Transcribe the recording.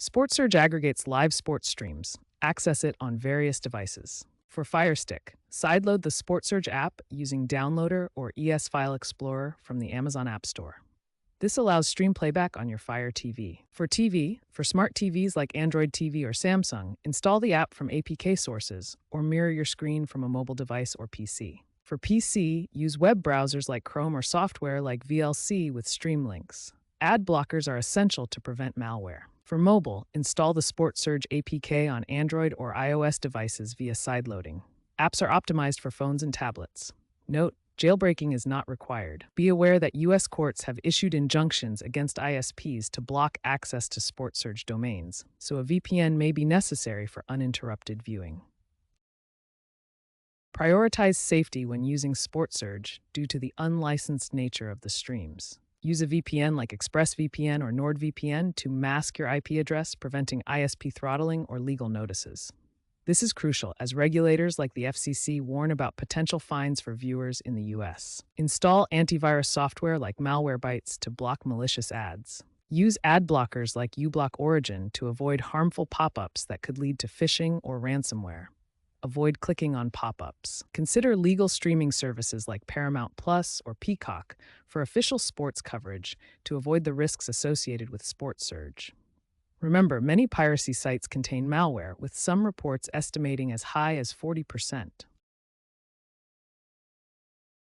SportSurge aggregates live sports streams. Access it on various devices. For Firestick, sideload the SportSurge app using Downloader or ES File Explorer from the Amazon App Store. This allows stream playback on your Fire TV. For smart TVs like Android TV or Samsung, install the app from APK sources or mirror your screen from a mobile device or PC. For PC, use web browsers like Chrome or software like VLC with stream links. Ad blockers are essential to prevent malware. For mobile, install the SportSurge APK on Android or iOS devices via sideloading. Apps are optimized for phones and tablets. Note: jailbreaking is not required. Be aware that U.S. courts have issued injunctions against ISPs to block access to SportSurge domains, so a VPN may be necessary for uninterrupted viewing. Prioritize safety when using SportSurge due to the unlicensed nature of the streams. Use a VPN like ExpressVPN or NordVPN to mask your IP address, preventing ISP throttling or legal notices. This is crucial as regulators like the FCC warn about potential fines for viewers in the US. Install antivirus software like Malwarebytes to block malicious ads. Use ad blockers like uBlock Origin to avoid harmful pop-ups that could lead to phishing or ransomware. Avoid clicking on pop-ups. Consider legal streaming services like Paramount Plus or Peacock for official sports coverage to avoid the risks associated with SportSurge. Remember, many piracy sites contain malware, with some reports estimating as high as 40%.